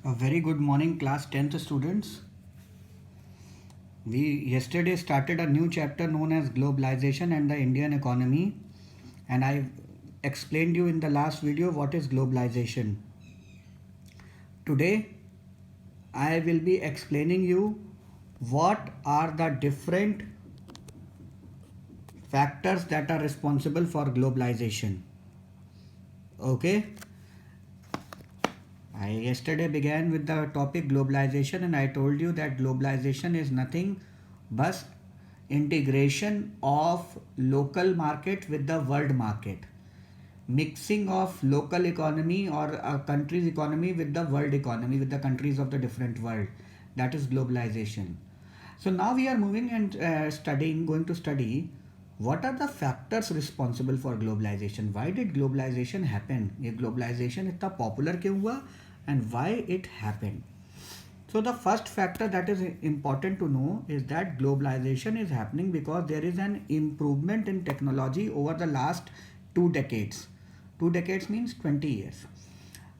A very good morning, class 10th students. We yesterday started a new chapter known as globalization and the Indian economy, and I explained you in the last video what is globalization. Today I will be explaining you what are the different factors that are responsible for globalization. Okay, I yesterday began with the topic globalization, and I told you that globalization is nothing but integration of local market with the world market, mixing of local economy or a country's economy with the world economy, with the countries of the different world. That is globalization. So now we are moving and going to study what are the factors responsible for globalization. Why did globalization happen? ये globalization इतना popular क्यों हुआ and why it happened? So the first factor that is important to know is that globalization is happening because there is an improvement in technology over the last 2 decades. 2 decades means 20 years.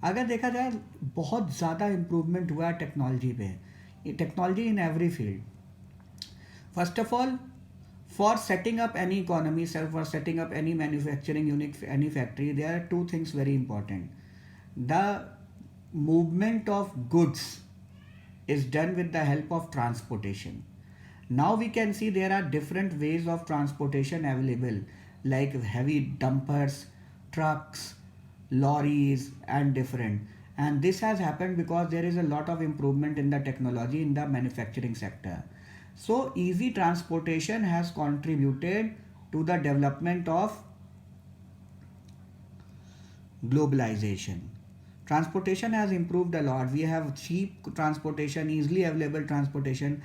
अगर देखा जाए बहुत ज़्यादा improvement हुआ है technology पे, technology in every field. First of all, for setting up any economy, for setting up any manufacturing unit, any factory, there are two things very important. The movement of goods is done with the help of transportation. Now we can see there are different ways of transportation available, like heavy dumpers, trucks, lorries, and different. And this has happened because there is a lot of improvement in the technology in the manufacturing sector. So easy transportation has contributed to the development of globalization. Transportation has improved a lot. We have cheap transportation, easily available transportation.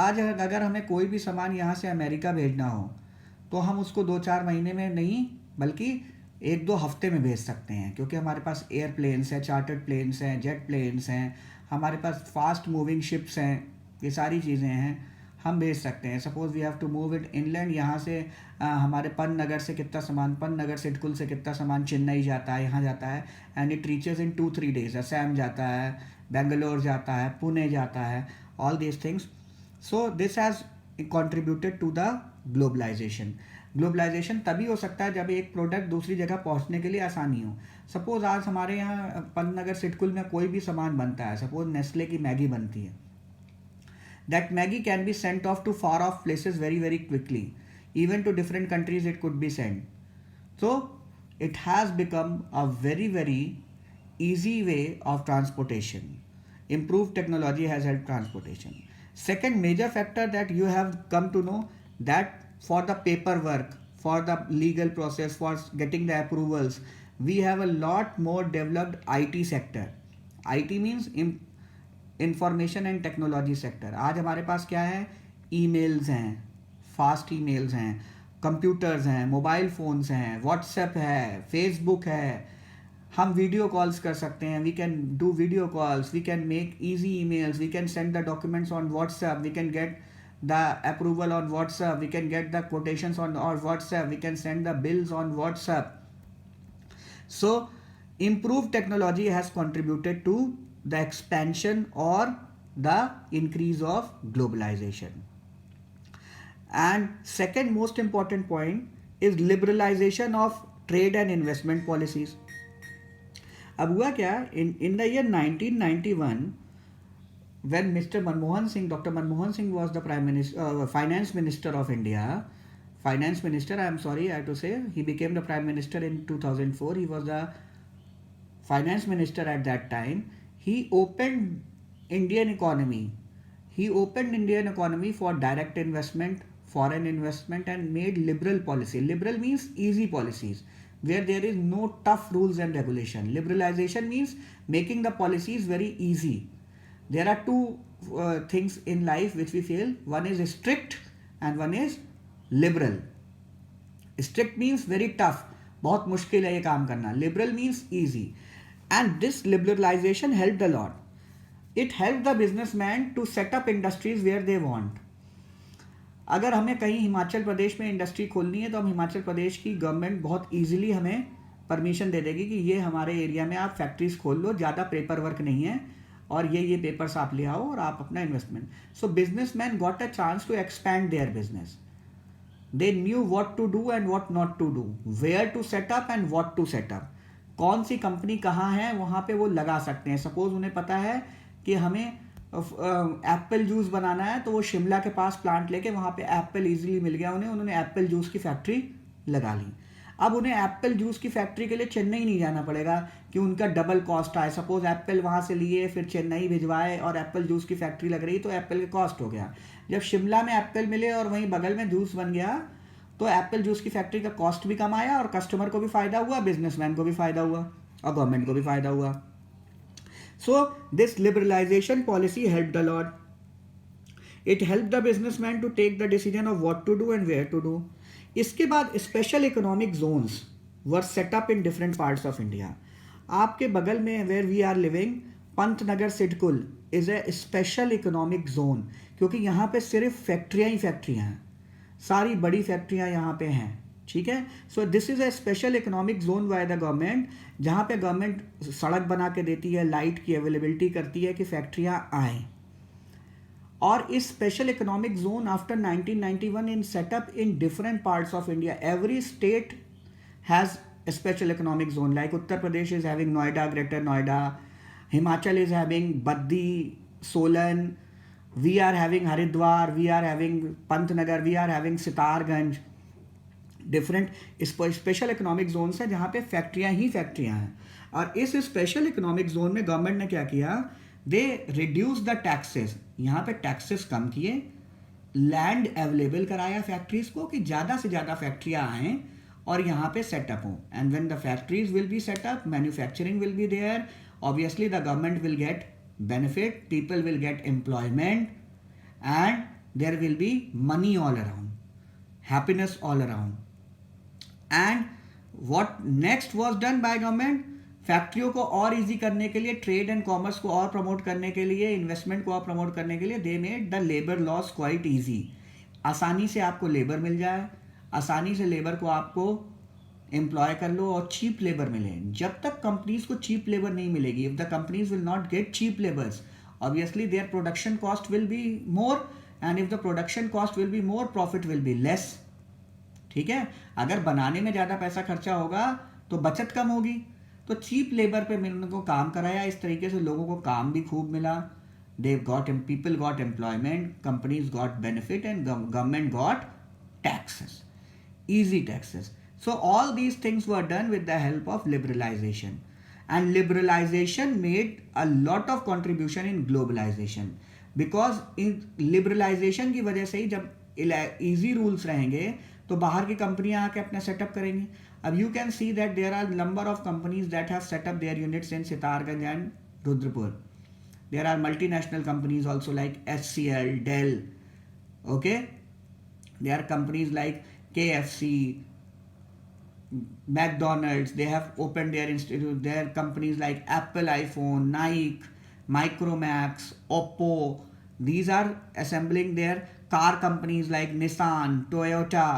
आज अगर हमें कोई भी सामान यहाँ से America भेजना हो तो हम उसको 2-4 महीने में नहीं बल्कि 1-2 हफ्ते में भेज सकते हैं, क्योंकि हमारे पास एयरप्लेन्स हैं, चार्टर्ड प्लेन्स हैं, जेट प्लेन्स हैं, हमारे पास फास्ट मूविंग शिप्स हैं. ये सारी चीज़ें हैं, हम भेज सकते हैं. Suppose we have to move it inland. यहाँ से हमारे पन नगर से कितना सामान, पन नगर सिडकुल से कितना सामान चेन्नई जाता है, यहाँ जाता है, and it reaches in 2-3 days. Assam जाता है, बेंगलोर जाता है, पुणे जाता है, all these things. So this has contributed to the globalization. Globalization तभी हो सकता है जब एक प्रोडक्ट दूसरी जगह पहुंचने के लिए आसानी हो. सपोज आज हमारे यहाँ पन नगर सिडकुल में कोई भी सामान बनता है, सपोज नेस्ले की मैगी बनती है, that Maggie can be sent off to far off places very quickly. Even to different countries it could be sent. So it has become a very easy way of transportation. Improved technology has helped transportation. Second major factor that you have come to know, that for the paperwork, for the legal process, for getting the approvals, we have a lot more developed IT sector. IT means information and technology sector. आज हमारे पास क्या है? Emails हैं, fast emails हैं, computers हैं, mobile phones हैं, WhatsApp है, फेसबुक है. हम वीडियो कॉल्स कर सकते हैं. We can do video calls, we can make easy emails, we can send the documents on WhatsApp, we can get the approval on WhatsApp, we can get the quotations on WhatsApp, we can send the bills on WhatsApp. So improved technology has contributed to the expansion or the increase of globalization. And second most important point is liberalization of trade and investment policies. अब हुआ क्या, in the year 1991, when Mr. Manmohan Singh, Dr. Manmohan Singh was the finance minister of India. Finance minister, I am sorry, I have to say, he became the prime minister in 2004. He was the finance minister at that time. He opened Indian economy. He opened Indian economy for direct investment, foreign investment, and made liberal policy. Liberal means easy policies, where there is no tough rules and regulation. Liberalization means making the policies very easy. There are two things in life which we feel. One is strict and one is liberal. Strict means very tough, बहुत मुश्किल है ये काम करना. Liberal means easy. And this liberalization helped a lot. It helped the businessman to set up industries where they want. अगर हमें कहीं हिमाचल प्रदेश में इंडस्ट्री खोलनी है तो हम हिमाचल प्रदेश की गवर्नमेंट बहुत ईजिली हमें परमिशन दे देगी कि ये हमारे एरिया में आप फैक्ट्रीज खोल लो, ज़्यादा पेपर वर्क नहीं है, और ये पेपर्स आप ले आओ और आप अपना investment. So businessman got a chance to expand their business. They knew what to do and what not to do, where to set up and what to set up. कौन सी कंपनी कहाँ है वहाँ पे वो लगा सकते हैं. सपोज उन्हें पता है कि हमें एप्पल जूस बनाना है, तो वो शिमला के पास प्लांट लेके वहाँ पे एप्पल इजीली मिल गया उन्होंने एप्पल जूस की फैक्ट्री लगा ली. अब उन्हें एप्पल जूस की फैक्ट्री के लिए चेन्नई नहीं जाना पड़ेगा कि उनका डबल कॉस्ट आए. सपोज एप्पल वहाँ से लिए फिर चेन्नई भिजवाए और एप्पल जूस की फैक्ट्री लग रही, तो एप्पल का कॉस्ट हो गया. जब शिमला में एप्पल मिले और वहीं बगल में जूस बन गया, तो एप्पल जूस की फैक्ट्री का कॉस्ट भी कम आया और कस्टमर को भी फायदा हुआ, बिजनेसमैन को भी फायदा हुआ और गवर्नमेंट को भी फायदा हुआ. So this liberalization policy helped a lot. It help the businessman to take the decision of what to do and where to do. इसके बाद special economic zones were set up in different parts of India. आपके बगल में where we are living, Pantnagar SIDCUL is a special economic zone, क्योंकि यहाँ पे सिर्फ फैक्ट्रियाँ ही फैक्ट्रियाँ हैं, सारी बड़ी फैक्ट्रियाँ यहाँ पे हैं. ठीक है. So this is a special economic zone by the government, जहाँ पे गवर्नमेंट सड़क बना के देती है, लाइट की अवेलेबिलिटी करती है कि फैक्ट्रियाँ आएँ. और इस special economic zone after 1991 in setup in different parts of India. Every state has a special economic zone, like Uttar Pradesh is having Noida, Greater Noida, Himachal is having Baddi, Solan, we are having Haridwar, we are having Pantnagar, we are having Sitarganj. Different special economic Jones है जहाँ पे फैक्ट्रियाँ ही फैक्ट्रियाँ हैं. और इस special economic zone में government ने क्या किया, दे रिड्यूस द टैक्सेस. यहाँ पे टैक्सेस कम किए, लैंड अवेलेबल कराया फैक्ट्रीज को कि ज़्यादा से ज़्यादा फैक्ट्रियाँ आएँ और यहाँ पे सेटअप हो. And when the factories will be set up, manufacturing will be there, obviously the government will get benefit, people will get employment and there will be money all around, happiness all around. And what next was done by government, फैक्ट्रियों को और easy करने के लिए, trade and commerce को और promote करने के लिए, इन्वेस्टमेंट को और प्रमोट करने के लिए, they made the labour laws quite easy. आसानी से आपको लेबर मिल जाए, आसानी से लेबर को आपको एम्प्लॉय कर लो और चीप लेबर मिले. जब तक कंपनीज को चीप लेबर नहीं मिलेगी, if the companies will not get cheap labours, obviously their production cost will be more, and if the production cost will be more, profit will be less. ठीक है. अगर बनाने में ज़्यादा पैसा खर्चा होगा तो बचत कम होगी. तो चीप लेबर पे मैंने उनको काम कराया, इस तरीके से लोगों को काम भी खूब मिला. They got, people got employment, companies got benefit and government got taxes, easy taxes. So all these things were done with the help of liberalization, and liberalization made a lot of contribution in globalization, because in liberalization की वजह से ही जब easy rules रहेंगे तो बाहर की कंपनियां आके अपना सेटअप करेंगी. अब you can see that there are number of companies that have set up their units in Sitarganj and Rudrapur. There are multinational companies also like HCL, Dell. Okay. There are companies like KFC, McDonald's. They have opened their institute. There are companies like Apple, iPhone, Nike, Micromax, Oppo. These are assembling their car companies like Nissan, Toyota.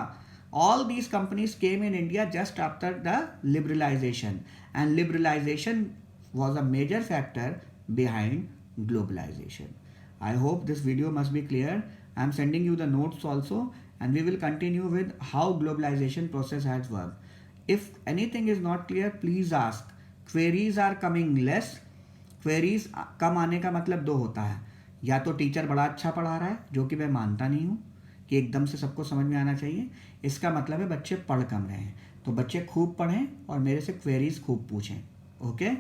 All these companies came in India just after the liberalization, and liberalization was a major factor behind globalization. I hope this video must be clear. I am sending you the notes also, and we will continue with how globalization process has worked. If anything is not clear, please ask. Queries are coming less. Queries कम आने का मतलब दो होता है, या तो teacher बड़ा अच्छा पढ़ा रहा है, जो कि मैं मानता नहीं हूँ कि एकदम से सबको समझ में आना चाहिए. इसका मतलब है बच्चे पढ़ कम रहे हैं. तो बच्चे खूब पढ़ें और मेरे से क्वेरीज खूब पूछें. ओके.